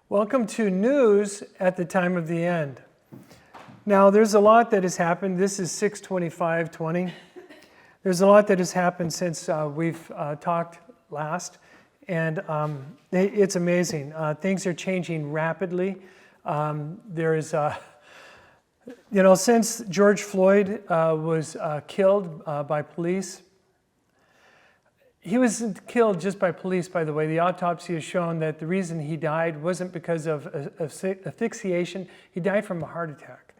Welcome to News at the Time of the End. Now, there's a lot that has happened. This is 6/25/20. There's a lot that has happened since we've talked last, and it's amazing. Things are changing rapidly. Since George Floyd was killed by police. He wasn't killed just by police, by the way. The autopsy has shown that the reason he died wasn't because of asphyxiation. He died from a heart attack.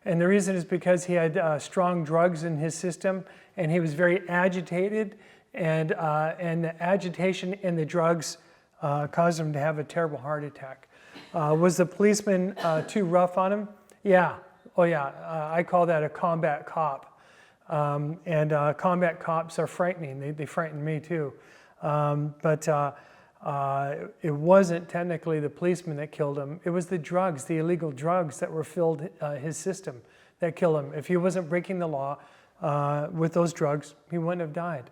And the reason is because he had strong drugs in his system, and he was very agitated, and the agitation and the drugs caused him to have a terrible heart attack. Was the policeman too rough on him? Yeah. Oh, yeah. I call that a combat cop. Combat cops are frightening. They frighten me too. It wasn't technically the policeman that killed him. It was the drugs, the illegal drugs that were filled his system that killed him. If he wasn't breaking the law with those drugs, he wouldn't have died.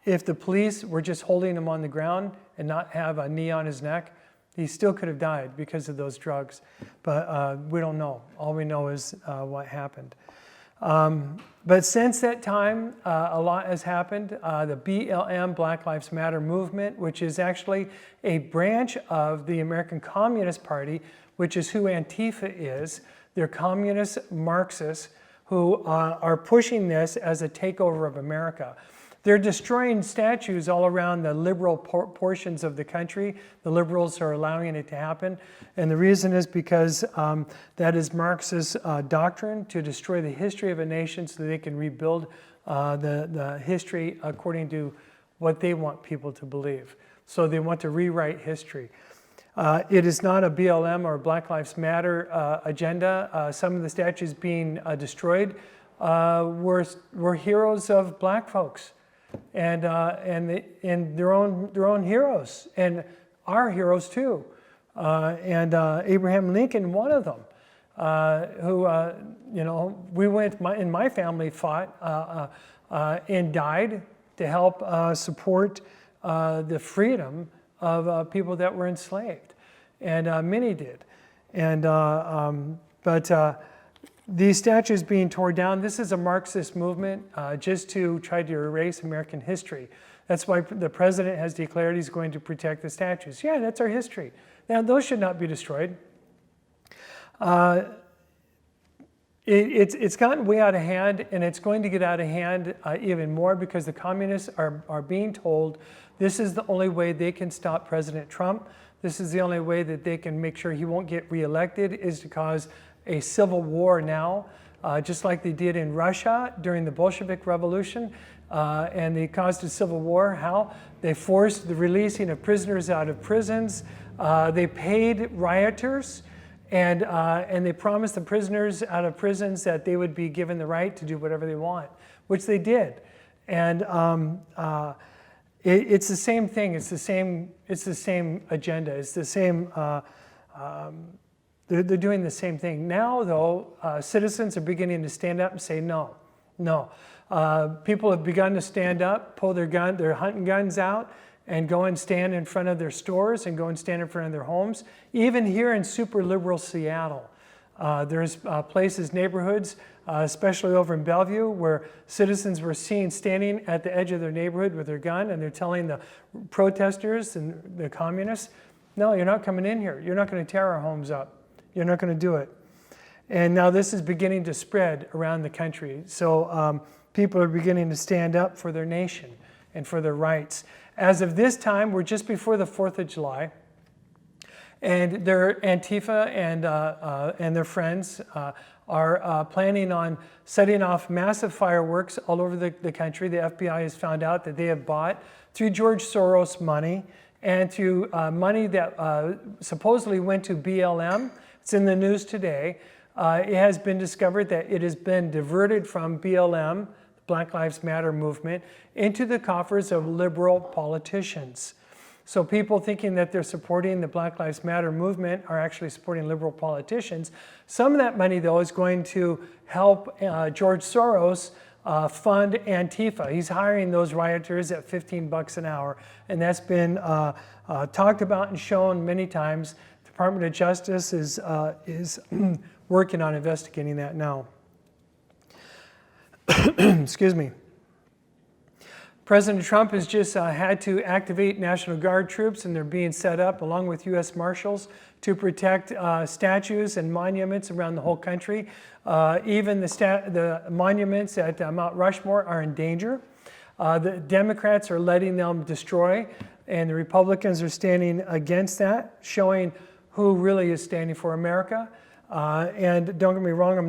If the police were just holding him on the ground and not have a knee on his neck, he still could have died because of those drugs, but we don't know. All we know is what happened. But since that time, a lot has happened. The BLM, Black Lives Matter movement, which is actually a branch of the American Communist Party, which is who Antifa is. They're communist Marxists who are pushing this as a takeover of America. They're destroying statues all around the liberal portions of the country. The liberals are allowing it to happen. And the reason is because that is Marxist doctrine, to destroy the history of a nation so they can rebuild the history according to what they want people to believe. So they want to rewrite history. It is not a BLM or Black Lives Matter agenda. Some of the statues being destroyed were heroes of black folks. And their own heroes, and our heroes too. Abraham Lincoln, one of them, in my family fought and died to help support the freedom of people that were enslaved, and many did. These statues being torn down, this is a Marxist movement just to try to erase American history. That's why the president has declared he's going to protect the statues. Yeah, that's our history. Now, those should not be destroyed. It's gotten way out of hand, and it's going to get out of hand even more because the communists are being told this is the only way they can stop President Trump. This is the only way that they can make sure he won't get reelected, is to cause a civil war now, just like they did in Russia during the Bolshevik Revolution, and they caused a civil war. How? They forced the releasing of prisoners out of prisons. They paid rioters, and they promised the prisoners out of prisons that they would be given the right to do whatever they want, which they did. And it's the same thing. It's the same agenda. It's the same. They're doing the same thing. Now, though, citizens are beginning to stand up and say no. People have begun to stand up, pull their hunting guns out, and go and stand in front of their stores and go and stand in front of their homes. Even here in super liberal Seattle, there's places, neighborhoods, especially over in Bellevue, where citizens were seen standing at the edge of their neighborhood with their gun, and they're telling the protesters and the communists, no, you're not coming in here. You're not going to tear our homes up. You're not going to do it. And now this is beginning to spread around the country. So people are beginning to stand up for their nation and for their rights. As of this time, we're just before the 4th of July. And their Antifa and their friends are planning on setting off massive fireworks all over the country. The FBI has found out that they have bought, through George Soros money, and through money that supposedly went to BLM. It's in the news today. It has been discovered that it has been diverted from BLM, the Black Lives Matter movement, into the coffers of liberal politicians. So people thinking that they're supporting the Black Lives Matter movement are actually supporting liberal politicians. Some of that money, though, is going to help George Soros fund Antifa. He's hiring those rioters at $15 an hour, and that's been talked about and shown many times. The Department of Justice is working on investigating that now. Excuse me. President Trump has just had to activate National Guard troops, and they're being set up along with U.S. Marshals to protect statues and monuments around the whole country. Even the monuments at Mount Rushmore are in danger. The Democrats are letting them destroy, and the Republicans are standing against that, showing who really is standing for America. And don't get me wrong,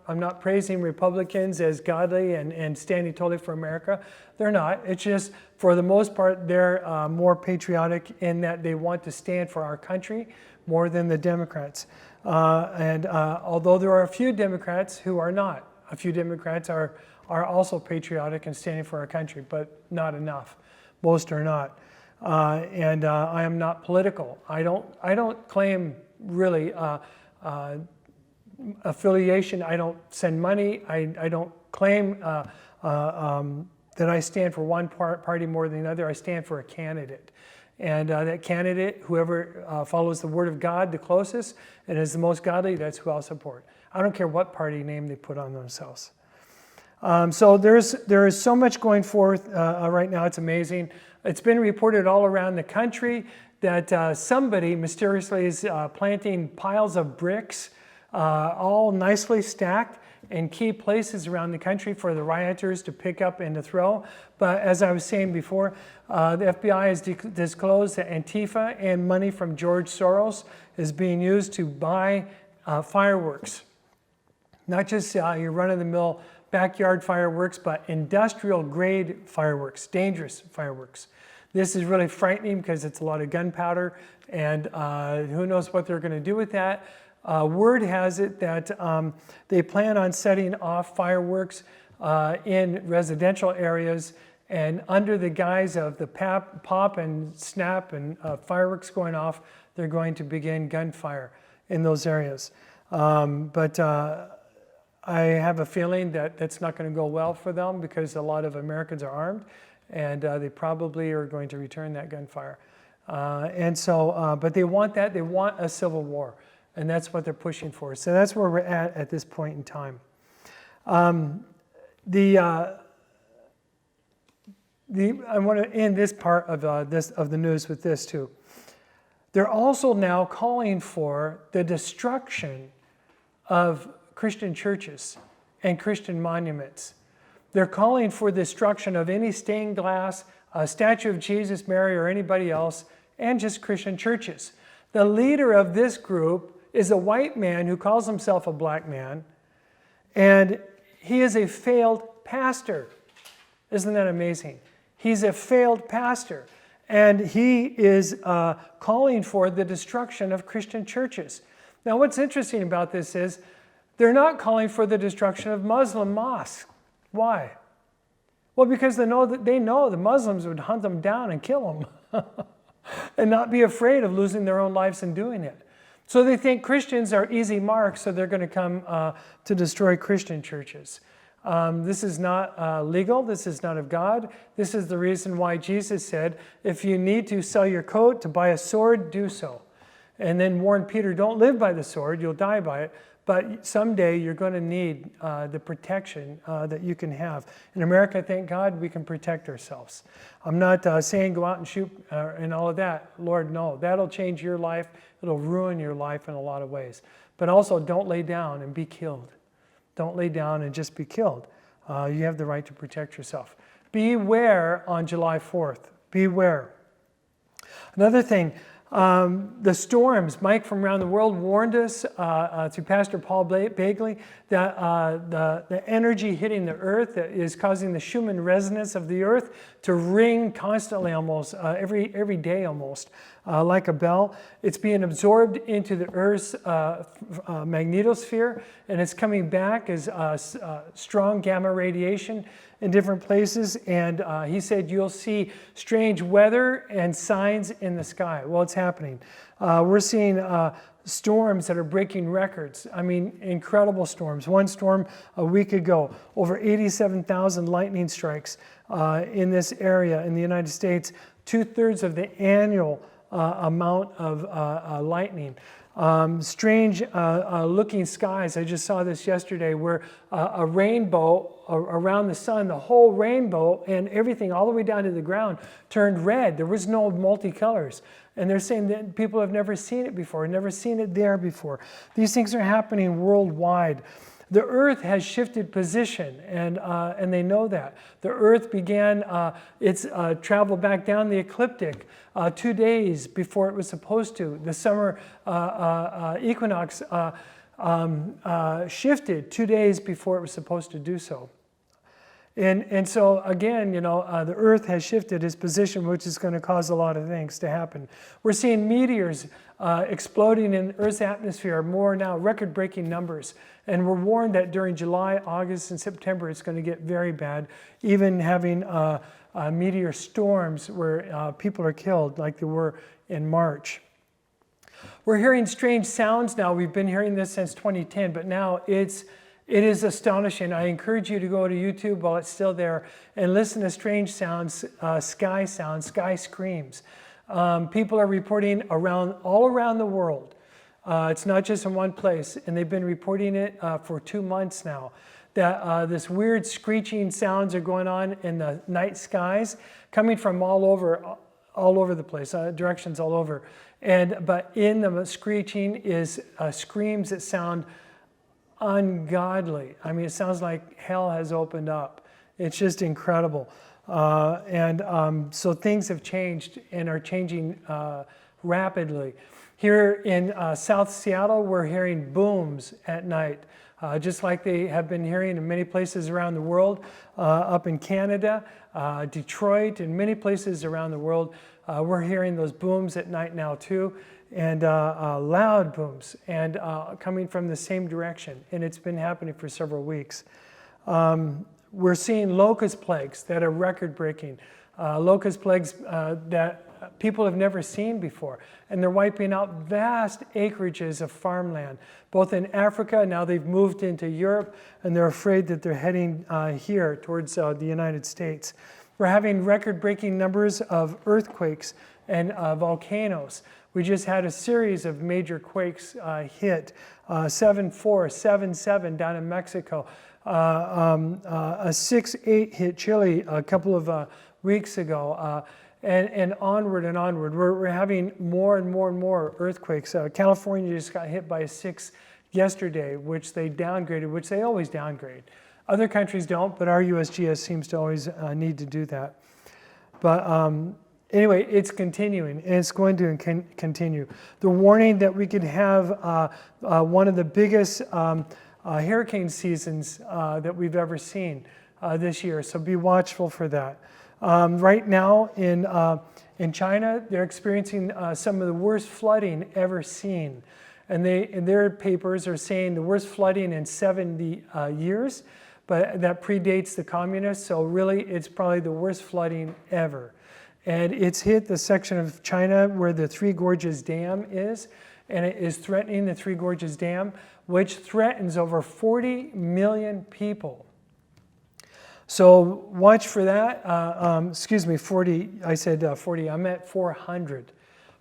I'm not praising Republicans as godly and standing totally for America. They're not. It's just, for the most part, they're more patriotic in that they want to stand for our country more than the Democrats. And although there are a few Democrats who are not, a few Democrats are also patriotic and standing for our country, but not enough. Most are not. And I am not political. I don't claim really affiliation. I don't send money. I don't claim that I stand for one party more than another. I stand for a candidate. And that candidate, whoever follows the word of God the closest and is the most godly, that's who I'll support. I don't care what party name they put on themselves. So there is so much going forth right now. It's amazing. It's been reported all around the country that somebody mysteriously is planting piles of bricks all nicely stacked in key places around the country for the rioters to pick up and to throw. But as I was saying before, the FBI has disclosed that Antifa and money from George Soros is being used to buy fireworks. Not just your run-of-the-mill backyard fireworks, but industrial-grade fireworks, dangerous fireworks. This is really frightening because it's a lot of gunpowder, and who knows what they're going to do with that. Word has it that they plan on setting off fireworks in residential areas, and under the guise of the pop and snap and fireworks going off, they're going to begin gunfire in those areas. But I have a feeling that that's not going to go well for them because a lot of Americans are armed, and they probably are going to return that gunfire. But they want that. They want a civil war. And that's what they're pushing for. So that's where we're at this point in time. I want to end this part of the news with this too. They're also now calling for the destruction of Christian churches and Christian monuments. They're calling for destruction of any stained glass, a statue of Jesus, Mary, or anybody else, and just Christian churches. The leader of this group is a white man who calls himself a black man, and he is a failed pastor. Isn't that amazing? He's a failed pastor, and he is calling for the destruction of Christian churches. Now, what's interesting about this is they're not calling for the destruction of Muslim mosques. Why? Well, because they know the Muslims would hunt them down and kill them and not be afraid of losing their own lives in doing it. So they think Christians are easy marks, so they're going to come to destroy Christian churches. This is not legal. This is not of God. This is the reason why Jesus said, if you need to sell your coat to buy a sword, do so. And then warned Peter, don't live by the sword, you'll die by it. But someday you're going to need the protection that you can have. In America, thank God, we can protect ourselves. I'm not saying go out and shoot and all of that. Lord, no. That'll change your life. It'll ruin your life in a lot of ways. But also, don't lay down and be killed. Don't lay down and just be killed. You have the right to protect yourself. Beware on July 4th. Beware. Another thing, the storms. Mike from around the world warned us through Pastor Paul Bagley that the energy hitting the earth is causing the Schumann resonance of the earth to ring constantly, almost every day, almost like a bell. It's being absorbed into the Earth's magnetosphere, and it's coming back as strong gamma radiation in different places. And he said you'll see strange weather and signs in the sky. Well, it's happening. We're seeing storms that are breaking records. I mean, incredible storms. One storm a week ago, over 87,000 lightning strikes in this area in the United States, 2/3 of the annual amount of lightning. Strange looking skies. I just saw this yesterday where a rainbow around the sun, the whole rainbow and everything all the way down to the ground turned red. There was no multicolors. And they're saying that people have never seen it before, never seen it there before. These things are happening worldwide. The earth has shifted position, and they know that. The earth began its travel back down the ecliptic 2 days before it was supposed to. The summer equinox shifted 2 days before it was supposed to do so. And so again, the earth has shifted its position, which is going to cause a lot of things to happen. We're seeing meteors exploding in Earth's atmosphere, more now, record-breaking numbers. And we're warned that during July, August, and September, it's going to get very bad, even having meteor storms where people are killed like there were in March. We're hearing strange sounds now. We've been hearing this since 2010, but now it is astonishing. I encourage you to go to YouTube while it's still there and listen to strange sounds, sky screams. People are reporting all around the world. It's not just in one place, and they've been reporting it for 2 months now, that this weird screeching sounds are going on in the night skies, coming from all over the place, directions all over. But in the screeching is screams that sound ungodly. I mean, it sounds like hell has opened up. It's just incredible. So things have changed and are changing rapidly. Here in South Seattle, we're hearing booms at night, just like they have been hearing in many places around the world. Up in Canada, Detroit, and many places around the world, we're hearing those booms at night now too. And loud booms, and coming from the same direction. And it's been happening for several weeks. We're seeing locust plagues that are record-breaking. Locust plagues that people have never seen before. And they're wiping out vast acreages of farmland, both in Africa, now they've moved into Europe, and they're afraid that they're heading here towards the United States. We're having record-breaking numbers of earthquakes and volcanoes. We just had a series of major quakes hit, 7.4, 7.7 down in Mexico, a 6.8 hit Chile a couple of weeks ago, and onward and onward. We're having more and more and more earthquakes. California just got hit by a 6 yesterday, which they downgraded, which they always downgrade. Other countries don't, but our USGS seems to always need to do that. But anyway, it's continuing, and it's going to continue. The warning that we could have one of the biggest hurricane seasons that we've ever seen this year, so be watchful for that. Right now in China, they're experiencing some of the worst flooding ever seen. And their papers are saying the worst flooding in 70 years, but that predates the communists, so really it's probably the worst flooding ever. And it's hit the section of China where the Three Gorges Dam is, and it is threatening the Three Gorges Dam, which threatens over 40 million people. So watch for that. Excuse me, 40, I said 40, I meant 400.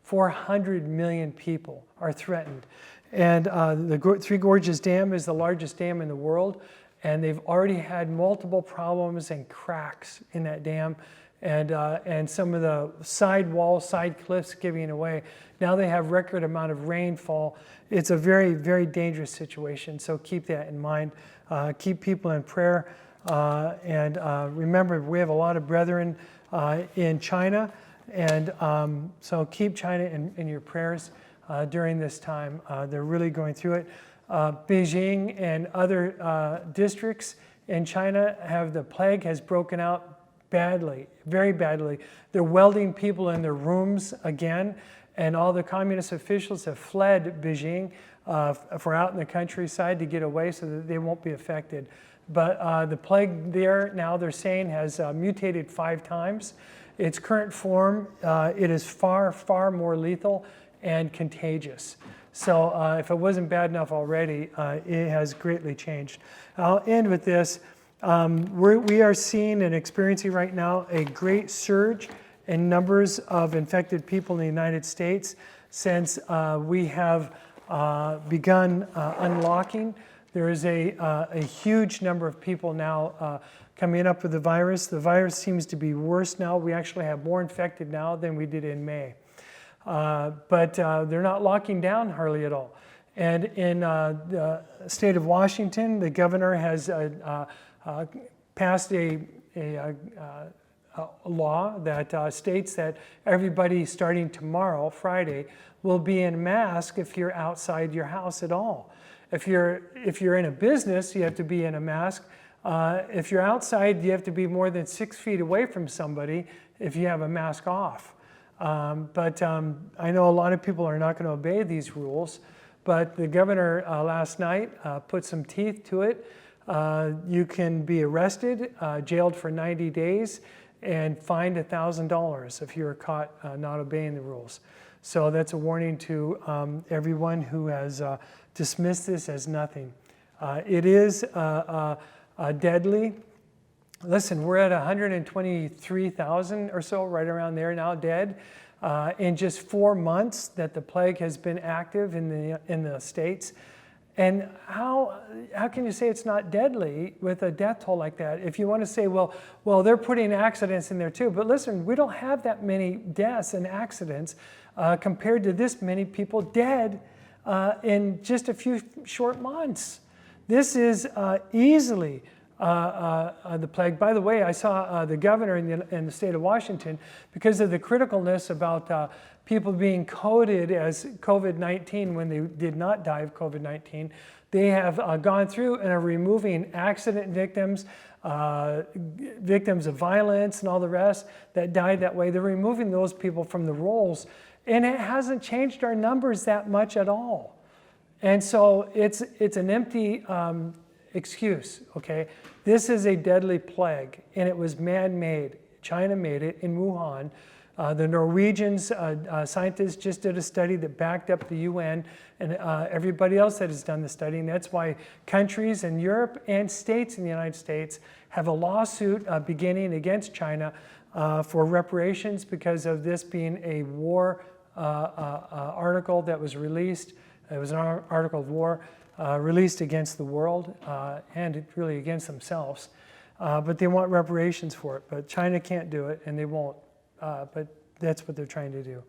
400 million people are threatened. And the Three Gorges Dam is the largest dam in the world, and they've already had multiple problems and cracks in that dam. And some of the side walls, side cliffs giving away. Now they have record amount of rainfall. It's a very, very dangerous situation, so keep that in mind. Keep people in prayer. And remember, we have a lot of brethren in China, and so keep China in your prayers during this time. They're really going through it. Beijing and other districts in China the plague has broken out badly, very badly. They're welding people in their rooms again, and all the communist officials have fled Beijing for out in the countryside to get away so that they won't be affected. But the plague there, now they're saying, has mutated 5 times. Its current form, it is far, far more lethal and contagious. So if it wasn't bad enough already, it has greatly changed. I'll end with this. We are seeing and experiencing right now a great surge in numbers of infected people in the United States since we have begun unlocking. There is a huge number of people now coming up with the virus. The virus seems to be worse now. We actually have more infected now than we did in May. But they're not locking down hardly at all. And in the state of Washington, the governor has passed a law that states that everybody starting tomorrow, Friday, will be in mask if you're outside your house at all. If you're in a business, you have to be in a mask. If you're outside, you have to be more than 6 feet away from somebody if you have a mask off. But I know a lot of people are not going to obey these rules, but the governor last night put some teeth to it. You can be arrested, jailed for 90 days, and fined $1,000 if you're caught not obeying the rules. So that's a warning to everyone who has dismissed this as nothing. It is deadly. Listen, we're at 123,000 or so, right around there now, dead. In just 4 months that the plague has been active in the States. And how can you say it's not deadly with a death toll like that? If you want to say, well, they're putting accidents in there too. But listen, we don't have that many deaths and accidents compared to this many people dead in just a few short months. This is easily the plague. By the way, I saw the governor in the state of Washington, because of the criticalness about people being coded as COVID-19 when they did not die of COVID-19, they have gone through and are removing accident victims, victims of violence and all the rest that died that way. They're removing those people from the rolls, and it hasn't changed our numbers that much at all. And so it's an empty excuse, okay? This is a deadly plague, and it was man-made. China made it in Wuhan. The Norwegians, scientists just did a study that backed up the UN and everybody else that has done the study, and that's why countries in Europe and states in the United States have a lawsuit beginning against China for reparations because of this being a war article that was released. It was an article of war released against the world and really against themselves. But they want reparations for it. But China can't do it, and they won't. But that's what they're trying to do.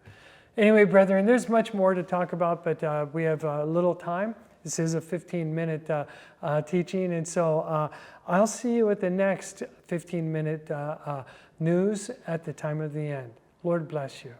Anyway, brethren, there's much more to talk about, but we have little time. This is a 15-minute teaching, and so I'll see you at the next 15-minute news at the time of the end. Lord bless you.